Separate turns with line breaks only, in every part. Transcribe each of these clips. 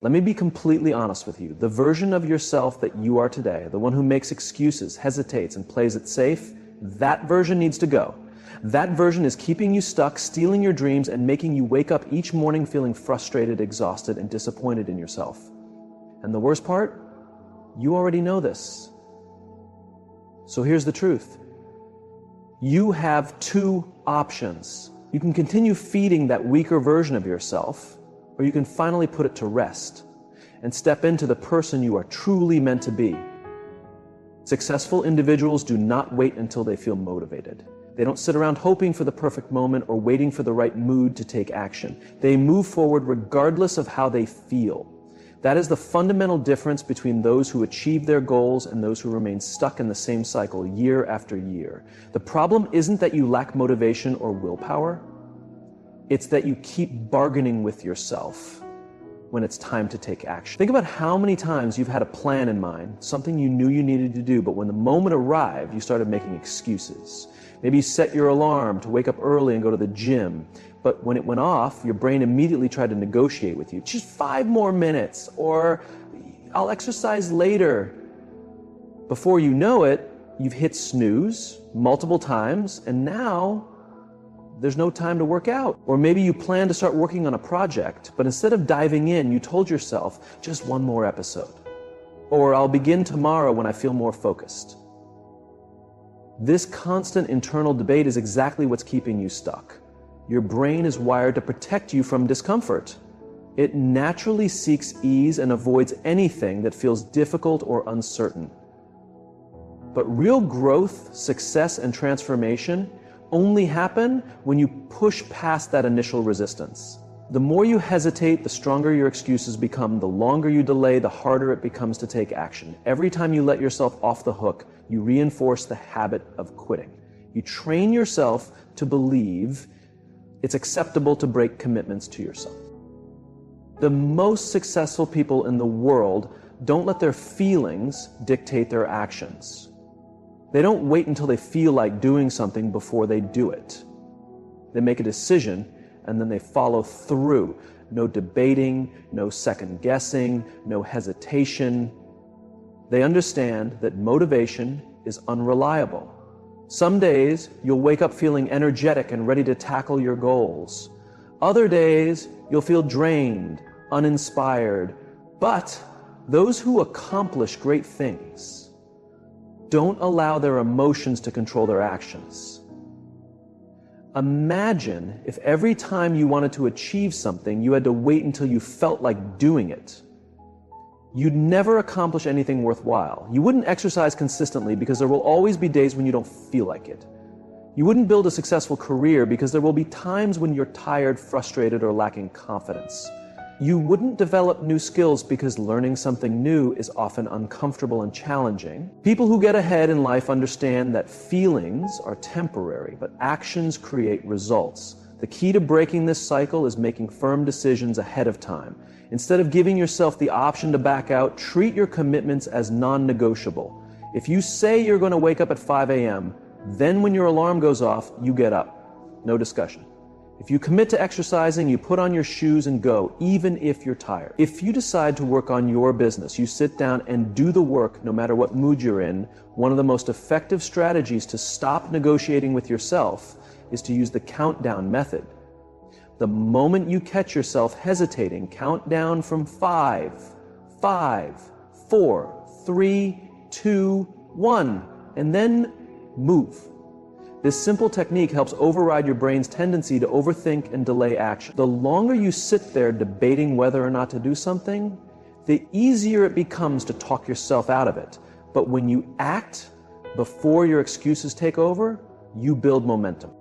Let me be completely honest with you. The version of yourself that you are today, the one who makes excuses, hesitates, and plays it safe, that version needs to go. That version is keeping you stuck, stealing your dreams, and making you wake up each morning feeling frustrated, exhausted, and disappointed in yourself. And the worst part? You already know this. So here's the truth. You have two options. You can continue feeding that weaker version of yourself, or you can finally put it to rest and step into the person you are truly meant to be. Successful individuals do not wait until they feel motivated. They don't sit around hoping for the perfect moment or waiting for the right mood to take action. They move forward regardless of how they feel. That is the fundamental difference between those who achieve their goals and those who remain stuck in the same cycle year after year. The problem isn't that you lack motivation or willpower. It's that you keep bargaining with yourself when it's time to take action. Think about how many times you've had a plan in mind, something you knew you needed to do, but when the moment arrived, you started making excuses. Maybe you set your alarm to wake up early and go to the gym, but when it went off, your brain immediately tried to negotiate with you. Just 5 more minutes, or I'll exercise later. Before you know it, you've hit snooze multiple times, and now there's no time to work out. Or maybe you plan to start working on a project, but instead of diving in, you told yourself, just 1 more episode. Or I'll begin tomorrow when I feel more focused. This constant internal debate is exactly what's keeping you stuck. Your brain is wired to protect you from discomfort. It naturally seeks ease and avoids anything that feels difficult or uncertain. But real growth, success, and transformation only happen when you push past that initial resistance. The more you hesitate, the stronger your excuses become. The longer you delay, the harder it becomes to take action. Every time you let yourself off the hook, you reinforce the habit of quitting. You train yourself to believe it's acceptable to break commitments to yourself. The most successful people in the world don't let their feelings dictate their actions. They don't wait until they feel like doing something before they do it. They make a decision and then they follow through. No debating, no second guessing, no hesitation. They understand that motivation is unreliable. Some days you'll wake up feeling energetic and ready to tackle your goals. Other days you'll feel drained, uninspired. But those who accomplish great things don't allow their emotions to control their actions. Imagine if every time you wanted to achieve something, you had to wait until you felt like doing it. You'd never accomplish anything worthwhile. You wouldn't exercise consistently because there will always be days when you don't feel like it. You wouldn't build a successful career because there will be times when you're tired, frustrated, or lacking confidence. You wouldn't develop new skills because learning something new is often uncomfortable and challenging. People who get ahead in life understand that feelings are temporary, but actions create results. The key to breaking this cycle is making firm decisions ahead of time. Instead of giving yourself the option to back out, treat your commitments as non-negotiable. If you say you're going to wake up at 5 a.m., then when your alarm goes off, you get up. No discussion. If you commit to exercising, you put on your shoes and go, even if you're tired. If you decide to work on your business, you sit down and do the work no matter what mood you're in. One of the most effective strategies to stop negotiating with yourself is to use the countdown method. The moment you catch yourself hesitating, count down from 5, 4, 3, 2, 1, and then move. This simple technique helps override your brain's tendency to overthink and delay action. The longer you sit there debating whether or not to do something, the easier it becomes to talk yourself out of it. But when you act before your excuses take over, you build momentum.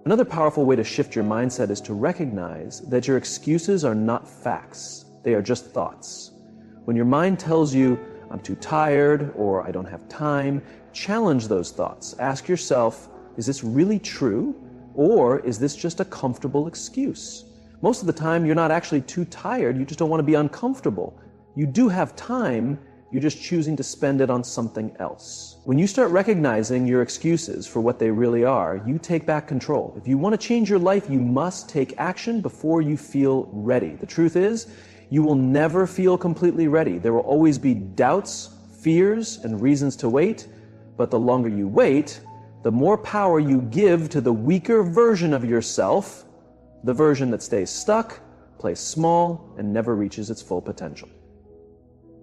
Another powerful way to shift your mindset is to recognize that your excuses are not facts. They are just thoughts. When your mind tells you, I'm too tired or I don't have time, challenge those thoughts. Ask yourself, is this really true, or is this just a comfortable excuse? Most of the time, you're not actually too tired, you just don't want to be uncomfortable. You do have time, you're just choosing to spend it on something else. When you start recognizing your excuses for what they really are, you take back control. If you want to change your life, you must take action before you feel ready. The truth is, You will never feel completely ready. There will always be doubts, fears, and reasons to wait, but the longer you wait, the more power you give to the weaker version of yourself, the version that stays stuck, plays small, and never reaches its full potential.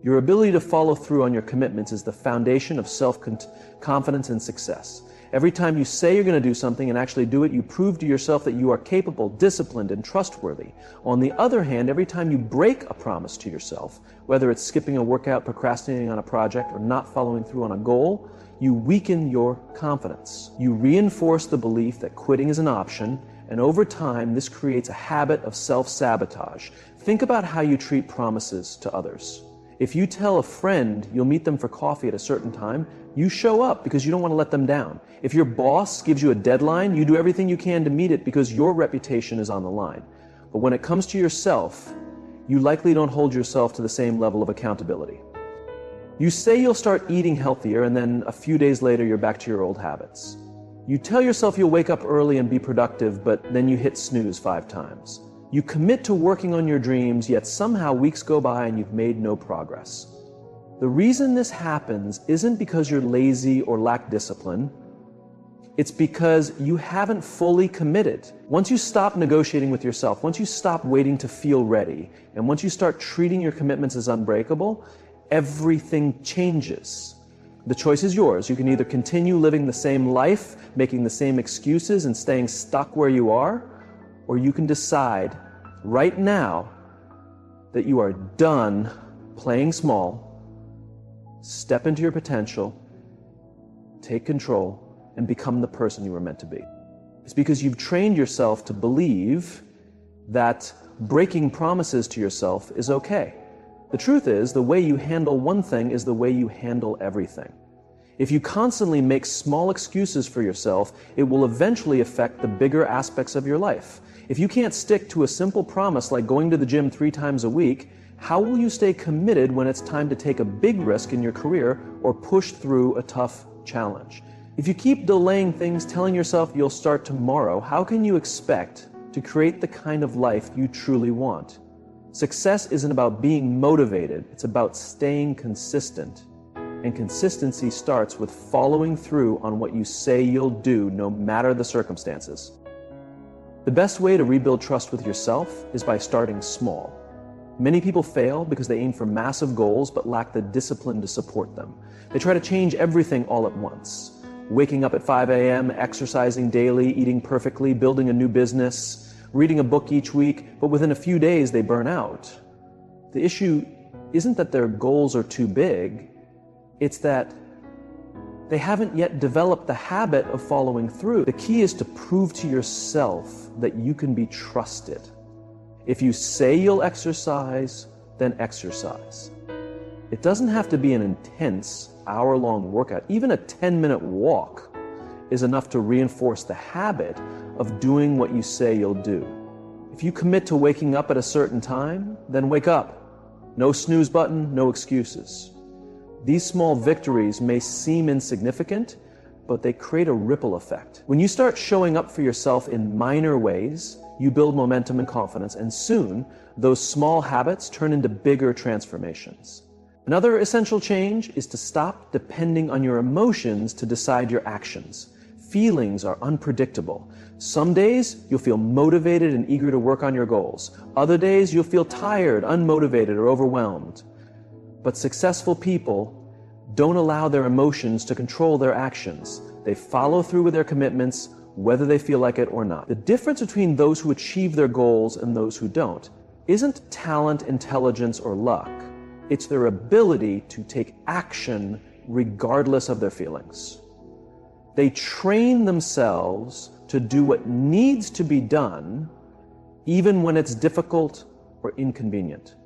Your ability to follow through on your commitments is the foundation of self-confidence and success. Every time you say you're going to do something and actually do it, you prove to yourself that you are capable, disciplined, and trustworthy. On the other hand, every time you break a promise to yourself, whether it's skipping a workout, procrastinating on a project, or not following through on a goal, you weaken your confidence. You reinforce the belief that quitting is an option, and over time, this creates a habit of self-sabotage. Think about how you treat promises to others. If you tell a friend you'll meet them for coffee at a certain time, you show up because you don't want to let them down. If your boss gives you a deadline, you do everything you can to meet it because your reputation is on the line. But when it comes to yourself, you likely don't hold yourself to the same level of accountability. You say you'll start eating healthier, and then a few days later you're back to your old habits. You tell yourself you'll wake up early and be productive, but then you hit snooze 5 times. You commit to working on your dreams, yet somehow weeks go by and you've made no progress. The reason this happens isn't because you're lazy or lack discipline. It's because you haven't fully committed. Once you stop negotiating with yourself, once you stop waiting to feel ready, and once you start treating your commitments as unbreakable, everything changes. The choice is yours. You can either continue living the same life, making the same excuses and staying stuck where you are, or you can decide right now that you are done playing small, step into your potential, take control, and become the person you were meant to be. It's because you've trained yourself to believe that breaking promises to yourself is okay. The truth is, the way you handle one thing is the way you handle everything. If you constantly make small excuses for yourself, it will eventually affect the bigger aspects of your life. If you can't stick to a simple promise like going to the gym 3 times a week, how will you stay committed when it's time to take a big risk in your career or push through a tough challenge? If you keep delaying things, telling yourself you'll start tomorrow, how can you expect to create the kind of life you truly want? Success isn't about being motivated, it's about staying consistent. And consistency starts with following through on what you say you'll do, no matter the circumstances. The best way to rebuild trust with yourself is by starting small. Many people fail because they aim for massive goals but lack the discipline to support them. They try to change everything all at once. Waking up at 5 a.m., exercising daily, eating perfectly, building a new business, reading a book each week, but within a few days they burn out. The issue isn't that their goals are too big, it's that they haven't yet developed the habit of following through. The key is to prove to yourself that you can be trusted. If you say you'll exercise, then exercise. It doesn't have to be an intense, hour-long workout. Even a 10-minute walk is enough to reinforce the habit of doing what you say you'll do. If you commit to waking up at a certain time, then wake up. No snooze button, no excuses. These small victories may seem insignificant, but they create a ripple effect. When you start showing up for yourself in minor ways, you build momentum and confidence, and soon, those small habits turn into bigger transformations. Another essential change is to stop depending on your emotions to decide your actions. Feelings are unpredictable. Some days, you'll feel motivated and eager to work on your goals. Other days, you'll feel tired, unmotivated, or overwhelmed. But successful people don't allow their emotions to control their actions. They follow through with their commitments, whether they feel like it or not. The difference between those who achieve their goals and those who don't isn't talent, intelligence, or luck. It's their ability to take action regardless of their feelings. They train themselves to do what needs to be done, even when it's difficult or inconvenient.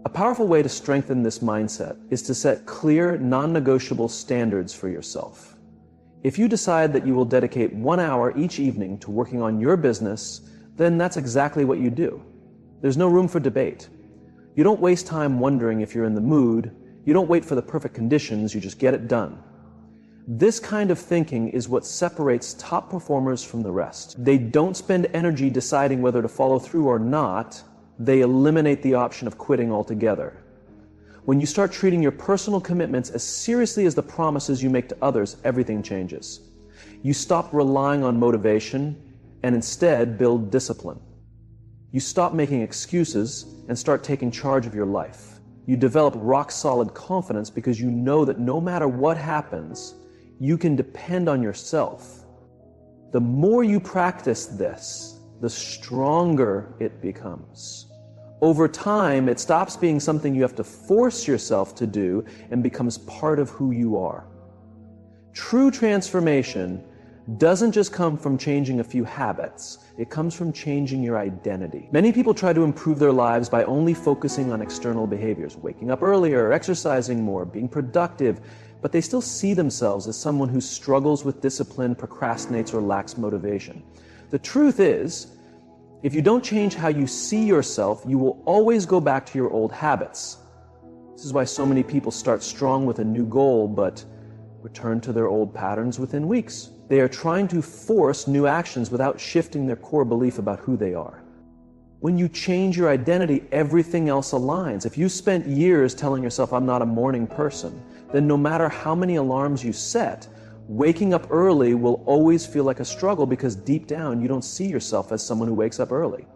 A powerful way to strengthen this mindset is to set clear, non-negotiable standards for yourself. If you decide that you will dedicate 1 hour each evening to working on your business, then that's exactly what you do. There's no room for debate. You don't waste time wondering if you're in the mood. You don't wait for the perfect conditions, you just get it done. This kind of thinking is what separates top performers from the rest. They don't spend energy deciding whether to follow through or not. they eliminate the option of quitting altogether. When you start treating your personal commitments as seriously as the promises you make to others, everything changes. You stop relying on motivation and instead build discipline. You stop making excuses and start taking charge of your life. You develop rock-solid confidence because you know that no matter what happens, you can depend on yourself. The more you practice this, the stronger it becomes. Over time, it stops being something you have to force yourself to do and becomes part of who you are. True transformation doesn't just come from changing a few habits. It comes from changing your identity. Many people try to improve their lives by only focusing on external behaviors, waking up earlier, exercising more, being productive, but they still see themselves as someone who struggles with discipline, procrastinates, or lacks motivation. The truth is, if you don't change how you see yourself, you will always go back to your old habits. This is why so many people start strong with a new goal, but return to their old patterns within weeks. They are trying to force new actions without shifting their core belief about who they are. When you change your identity, everything else aligns. If you spent years telling yourself, I'm not a morning person, then no matter how many alarms you set, waking up early will always feel like a struggle because deep down you don't see yourself as someone who wakes up early.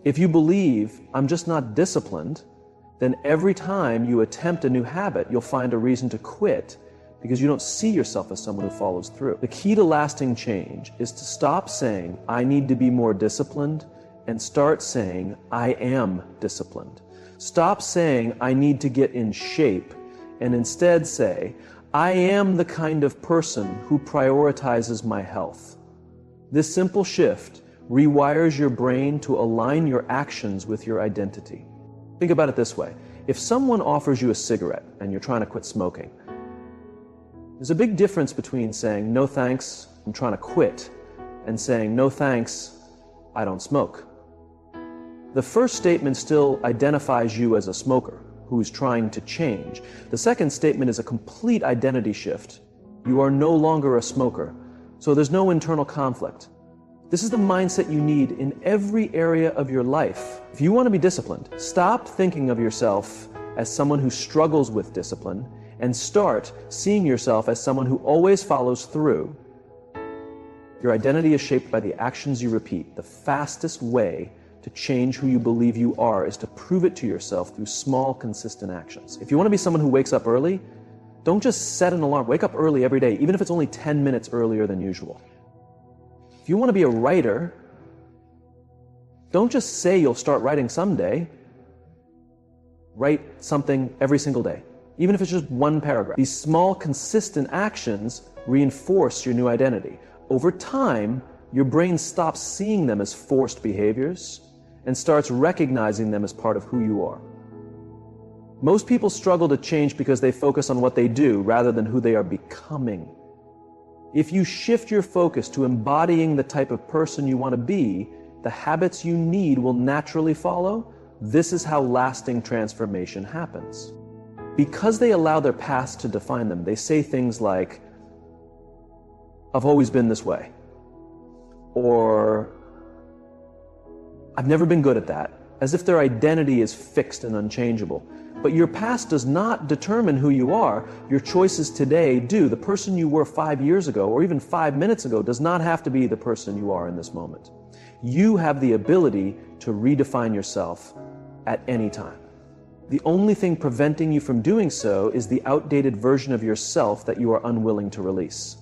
If you believe, I'm just not disciplined, then every time you attempt a new habit, you'll find a reason to quit because you don't see yourself as someone who follows through. The key to lasting change is to stop saying, I need to be more disciplined, and start saying, I am disciplined. Stop saying, I need to get in shape, and instead say, I am the kind of person who prioritizes my health. This simple shift rewires your brain to align your actions with your identity. Think about it this way. If someone offers you a cigarette and you're trying to quit smoking, there's a big difference between saying, no thanks, I'm trying to quit, and saying, no thanks, I don't smoke. The first statement still identifies you as a smoker who's trying to change. The second statement is a complete identity shift. You are no longer a smoker, so there's no internal conflict. This is the mindset you need in every area of your life. If you want to be disciplined, stop thinking of yourself as someone who struggles with discipline and start seeing yourself as someone who always follows through. Your identity is shaped by the actions you repeat. The fastest way to change who you believe you are is to prove it to yourself through small, consistent actions. If you want to be someone who wakes up early, don't just set an alarm. Wake up early every day, even if it's only 10 minutes earlier than usual. If you want to be a writer, don't just say you'll start writing someday. Write something every single day, even if it's just one paragraph. These small, consistent actions reinforce your new identity. Over time, your brain stops seeing them as forced behaviors and starts recognizing them as part of who you are. Most people struggle to change because they focus on what they do rather than who they are becoming. If you shift your focus to embodying the type of person you want to be, the habits you need will naturally follow. This is how lasting transformation happens. Because they allow their past to define them, they say things like, I've always been this way, or I've never been good at that, as if their identity is fixed and unchangeable. But your past does not determine who you are. Your choices today do. The person you were 5 years ago, or even 5 minutes ago, does not have to be the person you are in this moment. You have the ability to redefine yourself at any time. The only thing preventing you from doing so is the outdated version of yourself that you are unwilling to release.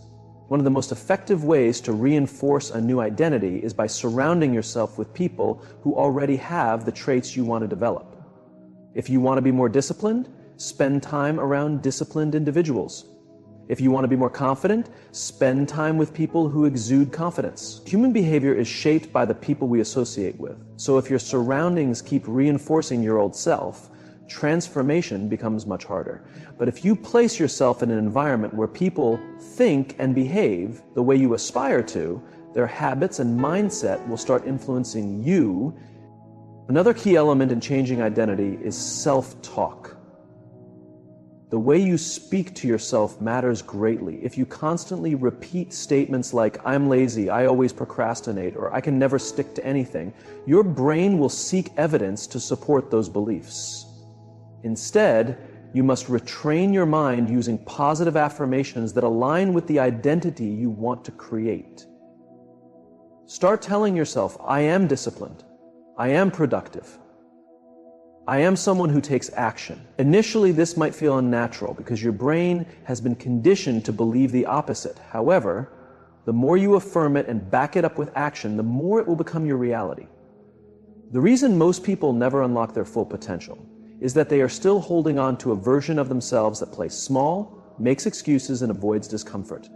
One of the most effective ways to reinforce a new identity is by surrounding yourself with people who already have the traits you want to develop. If you want to be more disciplined, spend time around disciplined individuals. If you want to be more confident, spend time with people who exude confidence. Human behavior is shaped by the people we associate with. So if your surroundings keep reinforcing your old self, transformation becomes much harder. But if you place yourself in an environment where people think and behave the way you aspire to, their habits and mindset will start influencing you. Another key element in changing identity is self-talk. The way you speak to yourself matters greatly. If you constantly repeat statements like, "I'm lazy, I always procrastinate," or "I can never stick to anything," your brain will seek evidence to support those beliefs. Instead, you must retrain your mind using positive affirmations that align with the identity you want to create. Start telling yourself, "I am disciplined. I am productive. I am someone who takes action." Initially, this might feel unnatural because your brain has been conditioned to believe the opposite. However, the more you affirm it and back it up with action, the more it will become your reality. The reason most people never unlock their full potential is that they are still holding on to a version of themselves that plays small, makes excuses, and avoids discomfort.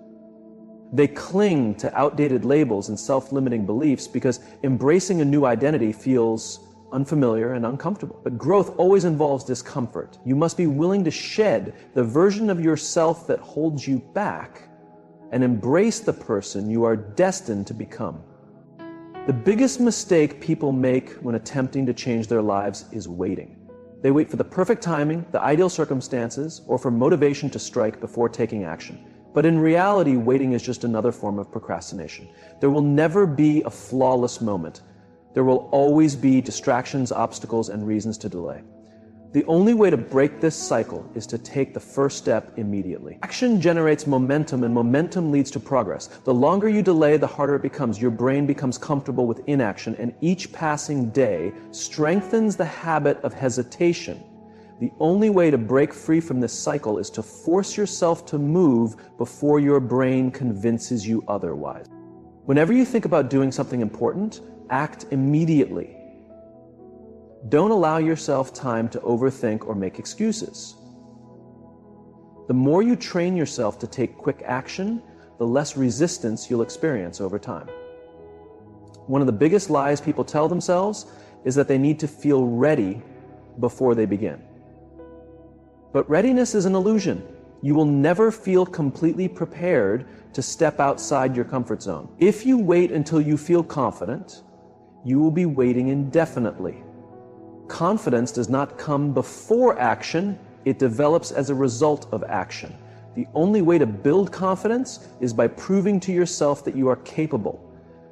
They cling to outdated labels and self-limiting beliefs because embracing a new identity feels unfamiliar and uncomfortable. But growth always involves discomfort. You must be willing to shed the version of yourself that holds you back and embrace the person you are destined to become. The biggest mistake people make when attempting to change their lives is waiting. They wait for the perfect timing, the ideal circumstances, or for motivation to strike before taking action. But in reality, waiting is just another form of procrastination. There will never be a flawless moment. There will always be distractions, obstacles, and reasons to delay. The only way to break this cycle is to take the first step immediately. Action generates momentum, and momentum leads to progress. The longer you delay, the harder it becomes. Your brain becomes comfortable with inaction, and each passing day strengthens the habit of hesitation. The only way to break free from this cycle is to force yourself to move before your brain convinces you otherwise. Whenever you think about doing something important, act immediately. Don't allow yourself time to overthink or make excuses. The more you train yourself to take quick action, the less resistance you'll experience over time. One of the biggest lies people tell themselves is that they need to feel ready before they begin. But readiness is an illusion. You will never feel completely prepared to step outside your comfort zone. If you wait until you feel confident, you will be waiting indefinitely. Confidence does not come before action, it develops as a result of action. The only way to build confidence is by proving to yourself that you are capable.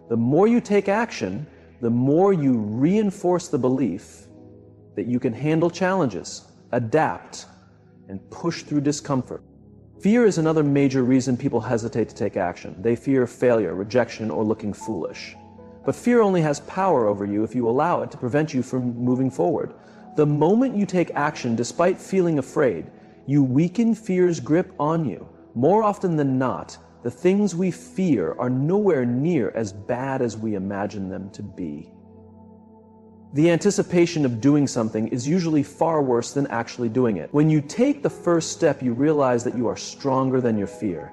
The more you take action, the more you reinforce the belief that you can handle challenges, adapt, and push through discomfort. Fear is another major reason people hesitate to take action. They fear failure, rejection, or looking foolish. But fear only has power over you if you allow it to prevent you from moving forward. The moment you take action despite feeling afraid, you weaken fear's grip on you. More often than not, the things we fear are nowhere near as bad as we imagine them to be. The anticipation of doing something is usually far worse than actually doing it. When you take the first step, you realize that you are stronger than your fear.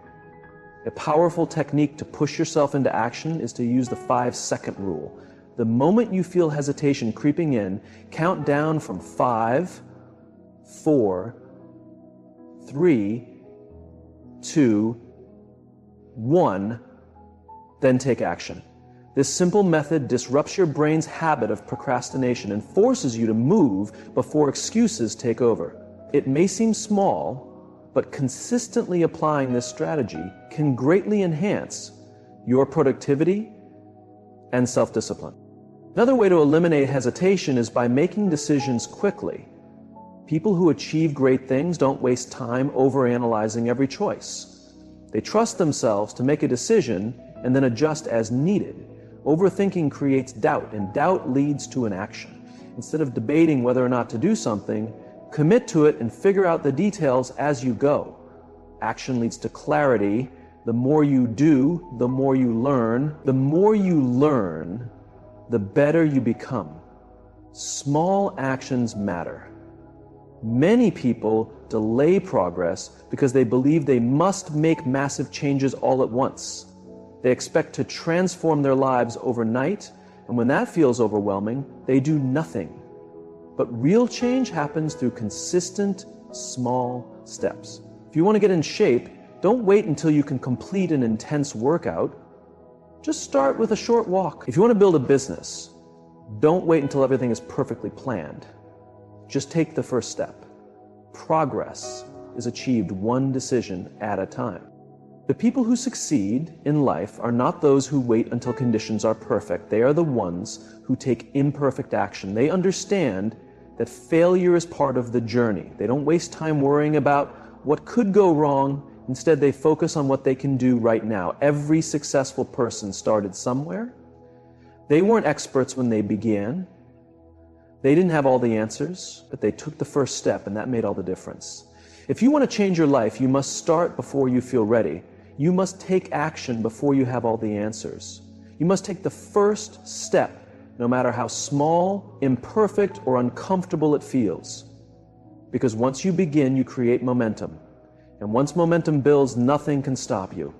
A powerful technique to push yourself into action is to use the 5-second rule. The moment you feel hesitation creeping in, count down from 5, 4, 3, 2, 1, then take action. This simple method disrupts your brain's habit of procrastination and forces you to move before excuses take over. It may seem small, but consistently applying this strategy can greatly enhance your productivity and self-discipline. Another way to eliminate hesitation is by making decisions quickly. People who achieve great things don't waste time overanalyzing every choice. They trust themselves to make a decision and then adjust as needed. Overthinking creates doubt, and doubt leads to inaction. Instead of debating whether or not to do something, commit to it and figure out the details as you go. Action leads to clarity. The more you do, the more you learn. The more you learn, the better you become. Small actions matter. Many people delay progress because they believe they must make massive changes all at once. They expect to transform their lives overnight, and when that feels overwhelming, they do nothing. But real change happens through consistent, small steps. If you want to get in shape, don't wait until you can complete an intense workout. Just start with a short walk. If you want to build a business, don't wait until everything is perfectly planned. Just take the first step. Progress is achieved one decision at a time. The people who succeed in life are not those who wait until conditions are perfect. They are the ones who take imperfect action. They understand that failure is part of the journey. They don't waste time worrying about what could go wrong. Instead, they focus on what they can do right now. Every successful person started somewhere. They weren't experts when they began. They didn't have all the answers, but they took the first step, and that made all the difference. If you want to change your life, you must start before you feel ready. You must take action before you have all the answers. You must take the first step, no matter how small, imperfect, or uncomfortable it feels. Because once you begin, you create momentum. And once momentum builds, nothing can stop you.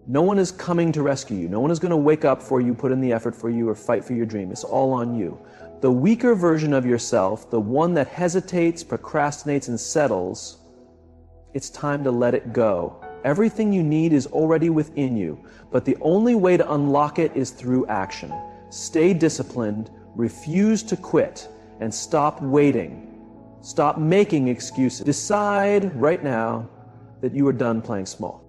No one is coming to rescue you. No one is going to wake up for you, put in the effort for you, or fight for your dream. It's all on you. The weaker version of yourself, the one that hesitates, procrastinates, and settles, it's time to let it go. Everything you need is already within you, but the only way to unlock it is through action. Stay disciplined, refuse to quit, and stop waiting. Stop making excuses. Decide right now that you are done playing small.